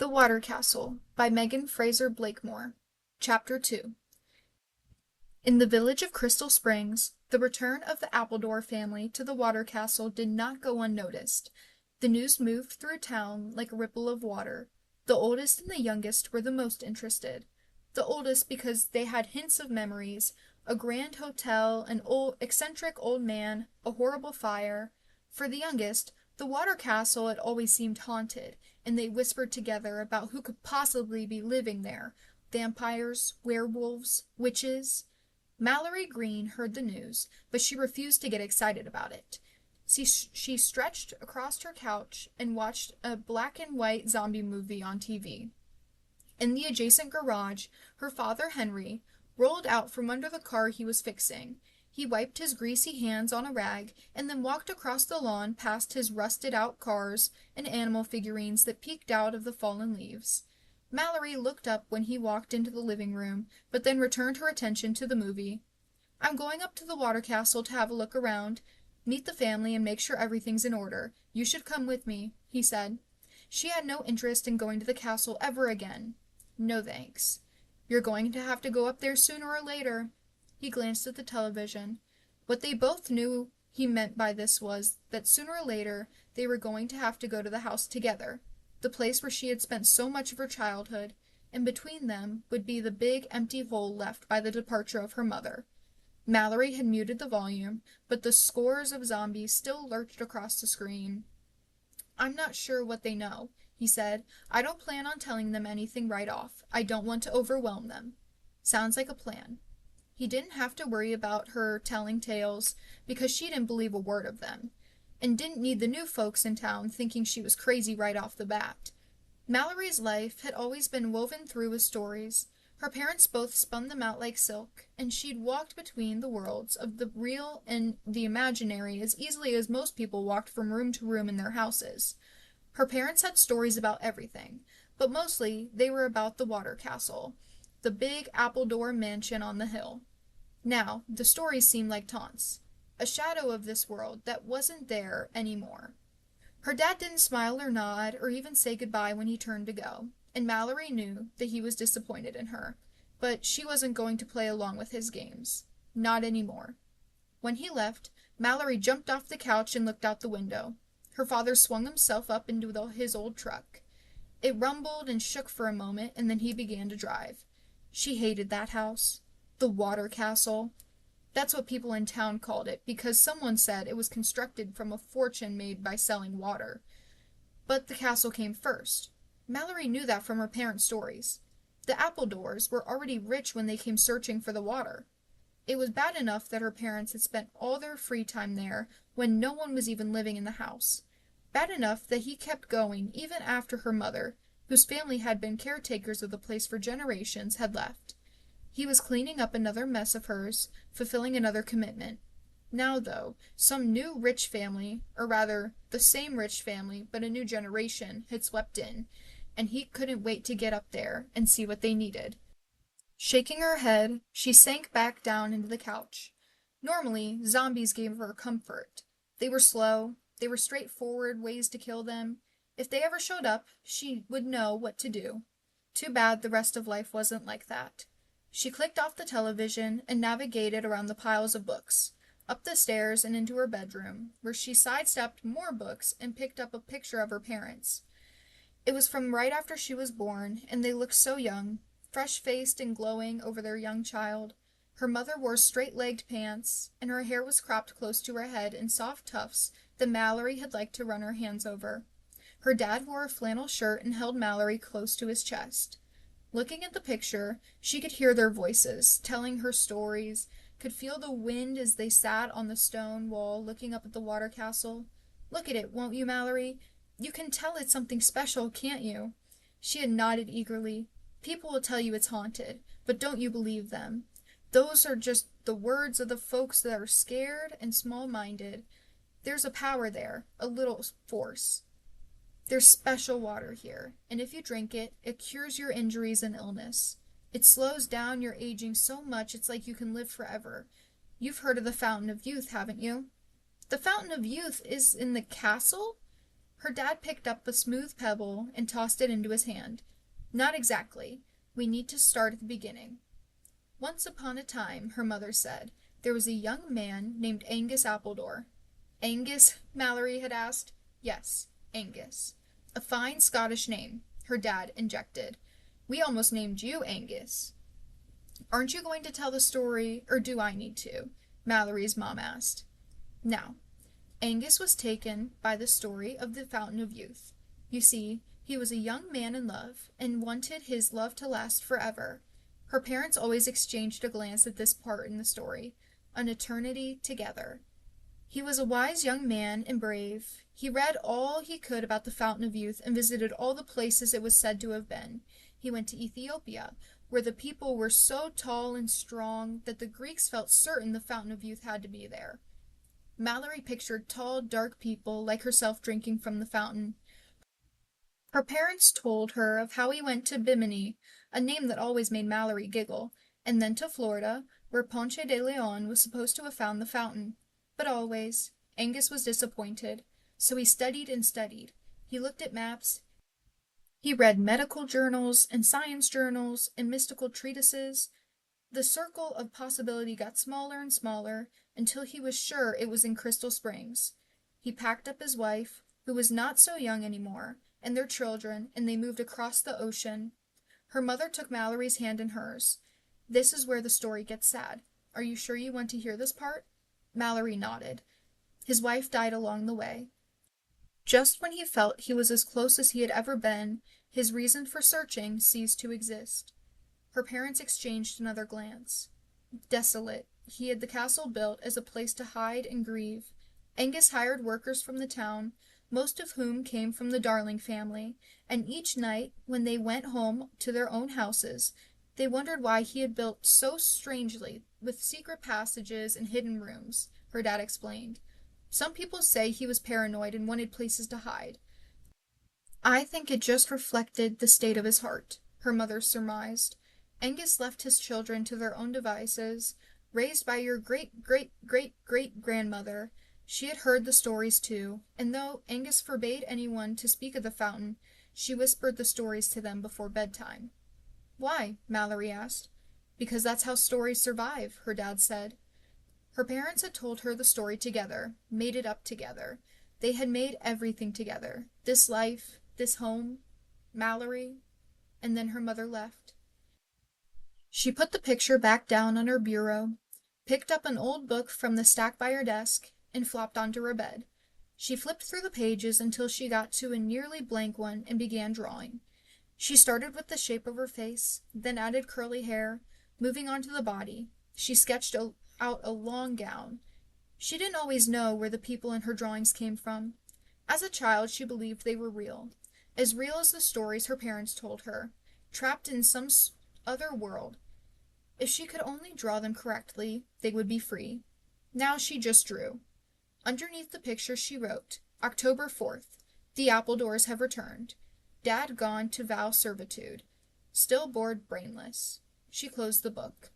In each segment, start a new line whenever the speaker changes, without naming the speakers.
The Water Castle by Frazer Blakemore. Chapter 2. In the village of Crystal Springs, the return of the Appledore family to the Water Castle did not go unnoticed. The news moved through town like a ripple of water. The oldest and the youngest were the most interested. The oldest because they had hints of memories, a grand hotel, an eccentric old man, a horrible fire. For the youngest, the Water Castle had always seemed haunted, and they whispered together about who could possibly be living there: vampires, werewolves, witches. Mallory Green heard the news, but she refused to get excited about it. She stretched across her couch and watched a black and white zombie movie on TV. In the adjacent garage, her father, Henry, rolled out from under the car he was fixing. He wiped his greasy hands on a rag and then walked across the lawn past his rusted-out cars and animal figurines that peeked out of the fallen leaves. Mallory looked up when he walked into the living room, but then returned her attention to the movie. "I'm going up to the Water Castle to have a look around, meet the family, and make sure everything's in order. You should come with me," he said. She had no interest in going to the castle ever again. "No thanks." "You're going to have to go up there sooner or later." He glanced at the television. What they both knew he meant by this was that sooner or later they were going to have to go to the house together, the place where she had spent so much of her childhood, and between them would be the big empty hole left by the departure of her mother. Mallory had muted the volume, but the scores of zombies still lurched across the screen. "I'm not sure what they know," he said. "I don't plan on telling them anything right off. I don't want to overwhelm them." "Sounds like a plan." He didn't have to worry about her telling tales, because she didn't believe a word of them, and didn't need the new folks in town thinking she was crazy right off the bat. Mallory's life had always been woven through with stories. Her parents both spun them out like silk, and she'd walked between the worlds of the real and the imaginary as easily as most people walked from room to room in their houses. Her parents had stories about everything, but mostly they were about the Water Castle, the big Appledore mansion on the hill. Now, the stories seemed like taunts, a shadow of this world that wasn't there anymore. Her dad didn't smile or nod or even say goodbye when he turned to go, and Mallory knew that he was disappointed in her, but she wasn't going to play along with his games. Not anymore. When he left, Mallory jumped off the couch and looked out the window. Her father swung himself up into his old truck. It rumbled and shook for a moment, and then he began to drive. She hated that house. The Water Castle. That's what people in town called it, because someone said it was constructed from a fortune made by selling water. But the castle came first. Mallory knew that from her parents' stories. The Appledores were already rich when they came searching for the water. It was bad enough that her parents had spent all their free time there when no one was even living in the house. Bad enough that he kept going even after her mother, whose family had been caretakers of the place for generations, had left. He was cleaning up another mess of hers, fulfilling another commitment. Now, though, some new rich family, or rather, the same rich family, but a new generation, had swept in, and he couldn't wait to get up there and see what they needed. Shaking her head, she sank back down into the couch. Normally, zombies gave her comfort. They were slow, they were straightforward ways to kill them. If they ever showed up, she would know what to do. Too bad the rest of life wasn't like that. She clicked off the television and navigated around the piles of books, up the stairs and into her bedroom, where she sidestepped more books and picked up a picture of her parents. It was from right after she was born, and they looked so young, fresh-faced and glowing over their young child. Her mother wore straight-legged pants, and her hair was cropped close to her head in soft tufts that Mallory had liked to run her hands over. Her dad wore a flannel shirt and held Mallory close to his chest. Looking at the picture, she could hear their voices, telling her stories, could feel the wind as they sat on the stone wall looking up at the Water Castle. "Look at it, won't you, Mallory? You can tell it's something special, can't you?" She had nodded eagerly. "People will tell you it's haunted, but don't you believe them. Those are just the words of the folks that are scared and small-minded. There's a power there, a little force. There's special water here, and if you drink it, it cures your injuries and illness. It slows down your aging so much it's like you can live forever. You've heard of the Fountain of Youth, haven't you?" "The Fountain of Youth is in the castle?" Her dad picked up a smooth pebble and tossed it into his hand. Not exactly. We need to start at the beginning. Once upon a time, her mother said, there was a young man named Angus Appledore. Angus? Mallory had asked. Yes, Angus. A fine Scottish name, her dad injected. We almost named you Angus. Aren't you going to tell the story, or do I need to? Mallory's mom asked. Now, Angus was taken by the story of the Fountain of Youth. You see, he was a young man in love, and wanted his love to last forever. Her parents always exchanged a glance at this part in the story. An eternity together. He was a wise young man and brave. He read all he could about the Fountain of Youth and visited all the places it was said to have been. He went to Ethiopia, where the people were so tall and strong that the Greeks felt certain the Fountain of Youth had to be there. Mallory pictured tall, dark people like herself drinking from the fountain. Her parents told her of how he went to Bimini, a name that always made Mallory giggle, and then to Florida, where Ponce de Leon was supposed to have found the fountain. But always, Angus was disappointed, so he studied and studied. He looked at maps. He read medical journals and science journals and mystical treatises. The circle of possibility got smaller and smaller until he was sure it was in Crystal Springs. He packed up his wife, who was not so young anymore, and their children, and they moved across the ocean. Her mother took Mallory's hand in hers. This is where the story gets sad. Are you sure you want to hear this part? Mallory nodded. His wife died along the way. Just when he felt he was as close as he had ever been, his reason for searching ceased to exist. Her parents exchanged another glance. Desolate, he had the castle built as a place to hide and grieve. Angus hired workers from the town, most of whom came from the Darling family, and each night, when they went home to their own houses, they wondered why he had built so strangely, with secret passages and hidden rooms, her dad explained. Some people say he was paranoid and wanted places to hide. I think it just reflected the state of his heart, her mother surmised. Angus left his children to their own devices, raised by your great-great-great-great-grandmother. She had heard the stories too, and though Angus forbade anyone to speak of the fountain, she whispered the stories to them before bedtime. Why? Mallory asked. Because that's how stories survive, her dad said. Her parents had told her the story together, made it up together. They had made everything together. This life, this home, Mallory, and then her mother left. She put the picture back down on her bureau, picked up an old book from the stack by her desk, and flopped onto her bed. She flipped through the pages until she got to a nearly blank one and began drawing. She started with the shape of her face, then added curly hair, moving on to the body. She sketched out a long gown. She didn't always know where the people in her drawings came from. As a child, she believed they were real as the stories her parents told her, trapped in some other world. If she could only draw them correctly, they would be free. Now she just drew. Underneath the picture she wrote, October 4th, the Appledores have returned. Dad gone to vow servitude. Still bored brainless. She closed the book.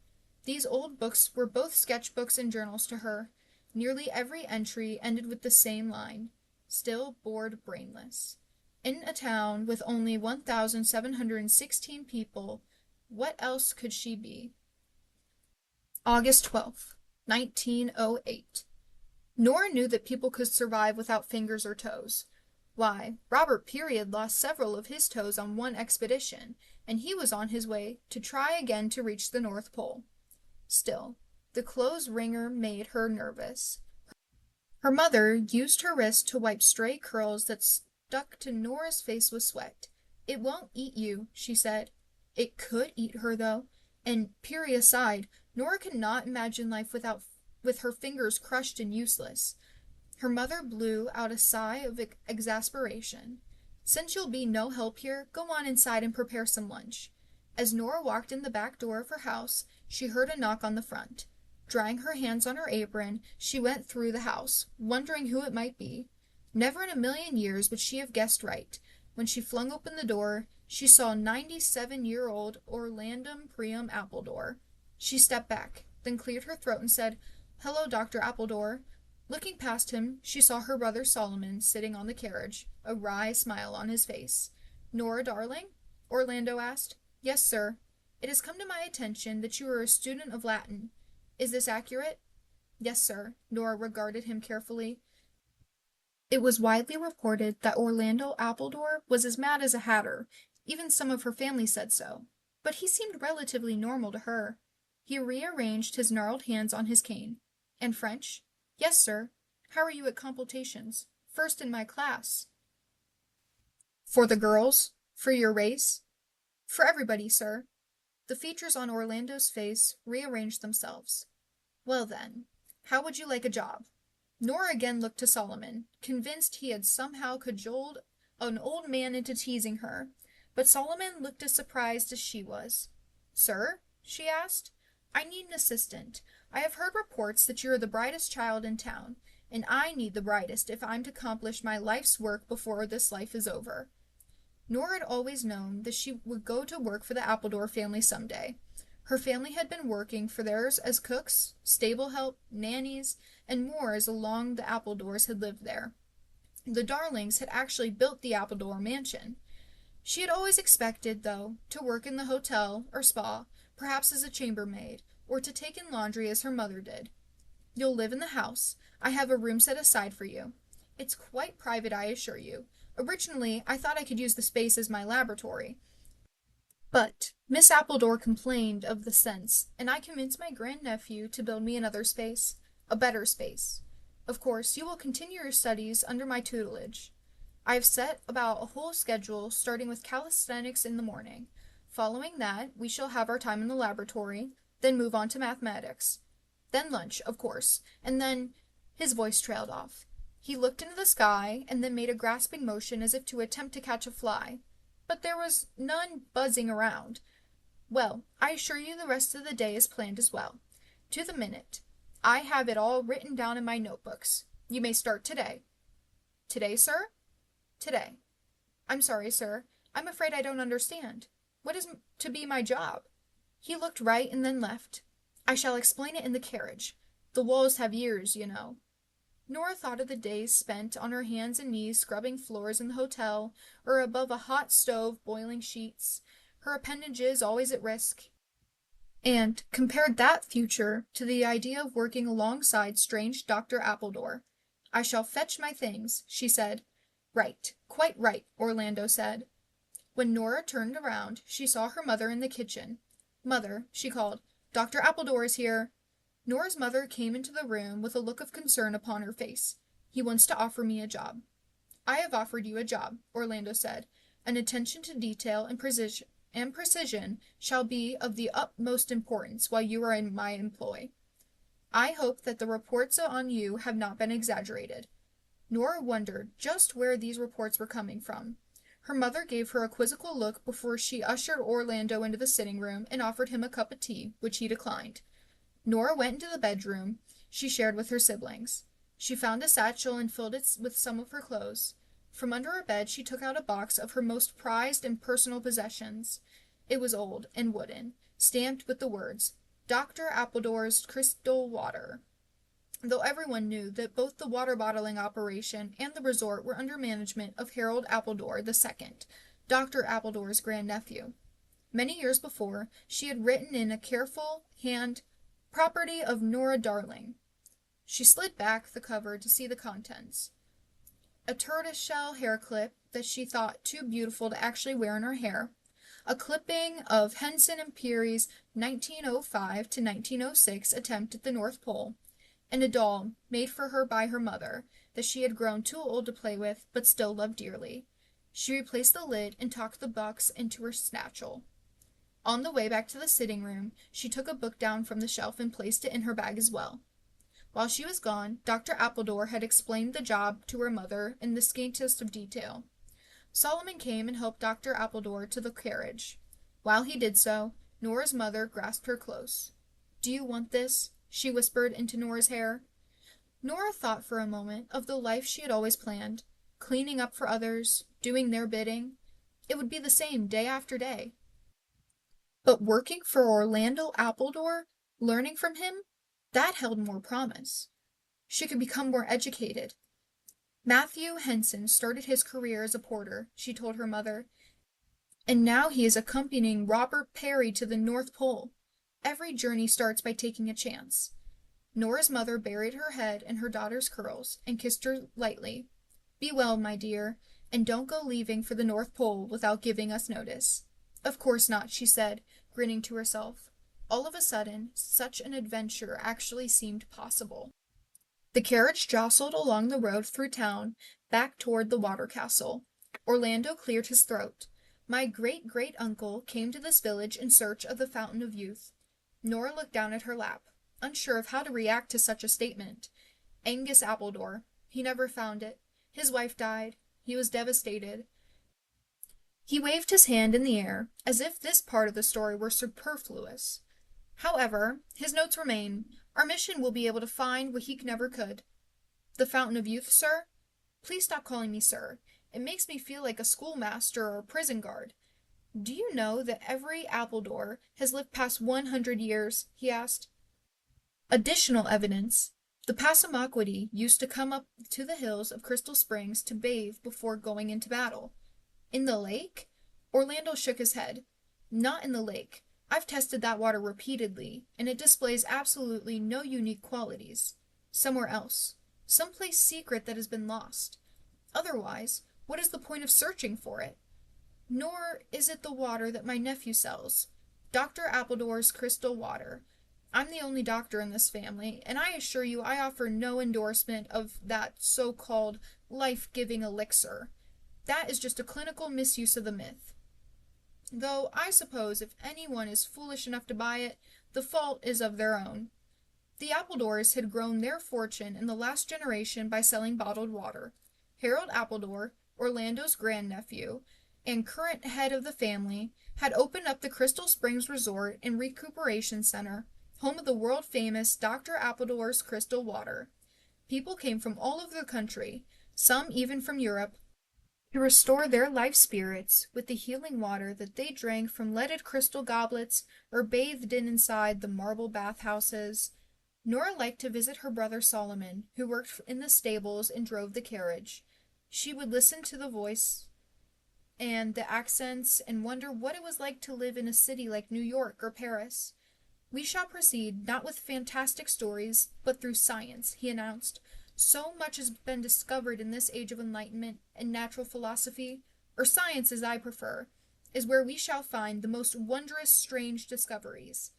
These old books were both sketchbooks and journals to her. Nearly every entry ended with the same line, still bored brainless. In a town with only 1,716 people, what else could she be? August 12th, 1908. Nora knew that people could survive without fingers or toes. Why, Robert Peary had lost several of his toes on one expedition, and he was on his way to try again to reach the North Pole. Still, the clothes wringer made her nervous. Her mother used her wrist to wipe stray curls that stuck to Nora's face with sweat. It won't eat you, she said. It could eat her, though, and, Peary aside, Nora could not imagine life with her fingers crushed and useless. Her mother blew out a sigh of exasperation. Since you'll be no help here, go on inside and prepare some lunch. As Nora walked in the back door of her house, she heard a knock on the front. Drying her hands on her apron, she went through the house, wondering who it might be. Never in a million years would she have guessed right. When she flung open the door, she saw 97-year-old Orlandum Priam Appledore. She stepped back, then cleared her throat and said, "Hello, Dr. Appledore. Looking past him, she saw her brother Solomon sitting on the carriage, a wry smile on his face. "Nora, darling?" Orlando asked. "Yes, sir. It has come to my attention that you are a student of Latin. Is this accurate?" "Yes, sir." Nora regarded him carefully. It was widely reported that Orlando Appledore was as mad as a hatter. Even some of her family said so. But he seemed relatively normal to her. He rearranged his gnarled hands on his cane. "And French?" "Yes, sir." "How are you at computations?" "First in my class." "For the girls? For your race?" "For everybody, sir." The features on Orlando's face rearranged themselves. "Well, then, how would you like a job?" Nora again looked to Solomon, convinced he had somehow cajoled an old man into teasing her, but Solomon looked as surprised as she was. "Sir?" she asked. "I need an assistant. I have heard reports that you are the brightest child in town, and I need the brightest if I'm to accomplish my life's work before this life is over." Nora had always known that she would go to work for the Appledore family someday. Her family had been working for theirs as cooks, stable help, nannies, and more as long the Appledores had lived there. The Darlings had actually built the Appledore mansion. She had always expected, though, to work in the hotel or spa, perhaps as a chambermaid, or to take in laundry as her mother did. "You'll live in the house. I have a room set aside for you. It's quite private, I assure you. Originally, I thought I could use the space as my laboratory. But Miss Appledore complained of the scents, and I convinced my grandnephew to build me another space, a better space. Of course, you will continue your studies under my tutelage. I have set about a whole schedule, starting with calisthenics in the morning. Following that, we shall have our time in the laboratory, then move on to mathematics. Then lunch, of course, and then—" His voice trailed off. He looked into the sky, and then made a grasping motion as if to attempt to catch a fly. But there was none buzzing around. "Well, I assure you the rest of the day is planned as well. To the minute. I have it all written down in my notebooks. You may start today." "Today, sir?" "Today." "I'm sorry, sir. I'm afraid I don't understand. What is to be my job?" He looked right and then left. "I shall explain it in the carriage. The walls have ears, you know." Nora thought of the days spent on her hands and knees scrubbing floors in the hotel, or above a hot stove boiling sheets, her appendages always at risk, and compared that future to the idea of working alongside strange Dr. Appledore. "I shall fetch my things," she said. "Right, quite right," Orlando said. When Nora turned around, she saw her mother in the kitchen. "Mother," she called, "Dr. Appledore is here." Nora's mother came into the room with a look of concern upon her face. "He wants to offer me a job." "I have offered you a job," Orlando said. "An attention to detail and precision shall be of the utmost importance while you are in my employ. I hope that the reports on you have not been exaggerated." Nora wondered just where these reports were coming from. Her mother gave her a quizzical look before she ushered Orlando into the sitting room and offered him a cup of tea, which he declined. Nora went into the bedroom she shared with her siblings. She found a satchel and filled it with some of her clothes. From under her bed she took out a box of her most prized and personal possessions. It was old and wooden, stamped with the words, "Dr. Appledore's Crystal Water," though everyone knew that both the water bottling operation and the resort were under management of Harold Appledore II, Dr. Appledore's grandnephew. Many years before, she had written in a careful hand, "Property of Nora Darling." She slid back the cover to see the contents. A tortoiseshell hair clip that she thought too beautiful to actually wear in her hair, a clipping of Henson and Peary's 1905 to 1906 attempt at the North Pole, and a doll made for her by her mother that she had grown too old to play with but still loved dearly. She replaced the lid and tucked the box into her satchel. On the way back to the sitting room, she took a book down from the shelf and placed it in her bag as well. While she was gone, Dr. Appledore had explained the job to her mother in the scantiest of detail. Solomon came and helped Dr. Appledore to the carriage. While he did so, Nora's mother grasped her close. "Do you want this?" she whispered into Nora's hair. Nora thought for a moment of the life she had always planned, cleaning up for others, doing their bidding. It would be the same day after day. But working for Orlando Appledore, learning from him, that held more promise. She could become more educated. Matthew Henson started his career as a porter, she told her mother, and now he is accompanying Robert Peary to the North Pole. Every journey starts by taking a chance. Nora's mother buried her head in her daughter's curls and kissed her lightly. Be well, my dear, and don't go leaving for the North Pole without giving us notice. Of course not, she said, grinning to herself. All of a sudden, such an adventure actually seemed possible. The carriage jostled along the road through town, back toward the water castle. Orlando cleared his throat. My great-great-uncle came to this village in search of the Fountain of Youth. Nora looked down at her lap, unsure of how to react to such a statement. Angus Appledore. He never found it. His wife died. He was devastated. He waved his hand in the air, as if this part of the story were superfluous. However, his notes remain. Our mission will be able to find what he never could. The Fountain of Youth, sir? Please stop calling me sir. It makes me feel like a schoolmaster or a prison guard. Do you know that every Appledore has lived past 100 years? He asked. Additional evidence. The Passamaquoddy used to come up to the hills of Crystal Springs to bathe before going into battle. In the lake? Orlando shook his head. Not in the lake. I've tested that water repeatedly, and it displays absolutely no unique qualities. Somewhere else. Someplace secret that has been lost. Otherwise, what is the point of searching for it? Nor is it the water that my nephew sells. Dr. Appledore's crystal water. I'm the only doctor in this family, and I assure you I offer no endorsement of that so-called life-giving elixir. That is just a clinical misuse of the myth. Though I suppose if anyone is foolish enough to buy it, the fault is of their own. The Appledores had grown their fortune in the last generation by selling bottled water. Harold Appledore, Orlando's grandnephew, and current head of the family, had opened up the Crystal Springs Resort and Recuperation Center, home of the world-famous Dr. Appledore's crystal water. People came from all over the country, some even from Europe, to restore their life spirits with the healing water that they drank from leaded crystal goblets or bathed in inside the marble bathhouses. Nora liked to visit her brother Solomon, who worked in the stables and drove the carriage. She would listen to the voice and the accents and wonder what it was like to live in a city like New York or Paris. We shall proceed not with fantastic stories, but through science, he announced. So much has been discovered in this age of enlightenment, and natural philosophy, or science as I prefer, is where we shall find the most wondrous strange discoveries.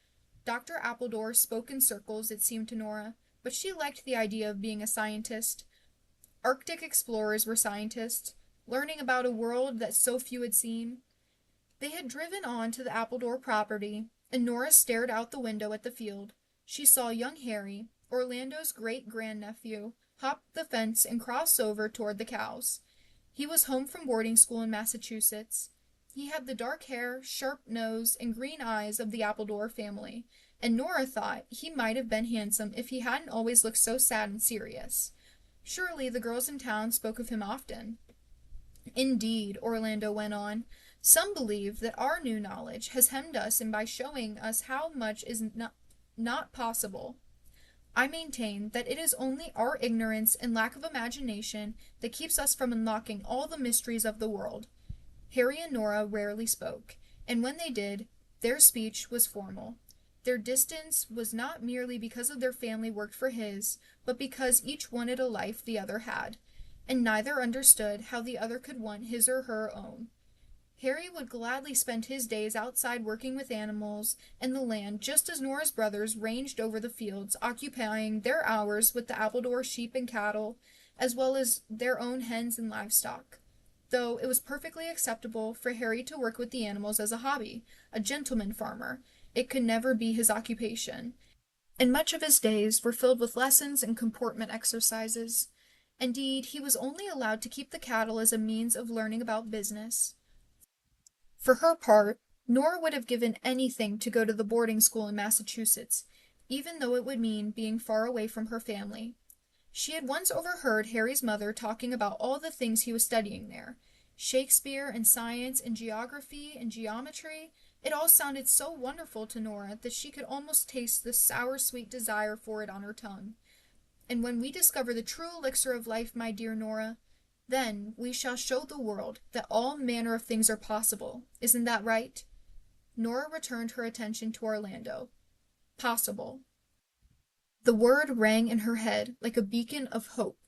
Dr. Appledore spoke in circles, it seemed to Nora, but she liked the idea of being a scientist. Arctic explorers were scientists, learning about a world that so few had seen. They had driven on to the Appledore property, and Nora stared out the window at the field. She saw young Harry, Orlando's great-grandnephew, hop the fence and cross over toward the cows. He was home from boarding school in Massachusetts. He had the dark hair, sharp nose, and green eyes of the Appledore family, and Nora thought he might have been handsome if he hadn't always looked so sad and serious. Surely the girls in town spoke of him often. Indeed, Orlando went on, some believe that our new knowledge has hemmed us in by showing us how much is not possible. I maintain that it is only our ignorance and lack of imagination that keeps us from unlocking all the mysteries of the world. Harry and Nora rarely spoke, and when they did, their speech was formal. Their distance was not merely because of their family worked for his, but because each wanted a life the other had, and neither understood how the other could want his or her own. Harry would gladly spend his days outside working with animals and the land just as Nora's brothers ranged over the fields, occupying their hours with the Appledore sheep and cattle, as well as their own hens and livestock. Though it was perfectly acceptable for Harry to work with the animals as a hobby, a gentleman farmer, it could never be his occupation, and much of his days were filled with lessons and comportment exercises. Indeed, he was only allowed to keep the cattle as a means of learning about business. For her part, Nora would have given anything to go to the boarding school in Massachusetts, even though it would mean being far away from her family. She had once overheard Harry's mother talking about all the things he was studying there. Shakespeare and science and geography and geometry. It all sounded so wonderful to Nora that she could almost taste the sour-sweet desire for it on her tongue. And when we discover the true elixir of life, my dear Nora, then we shall show the world that all manner of things are possible. Isn't that right?" Nora returned her attention to Orlando. "Possible." The word rang in her head like a beacon of hope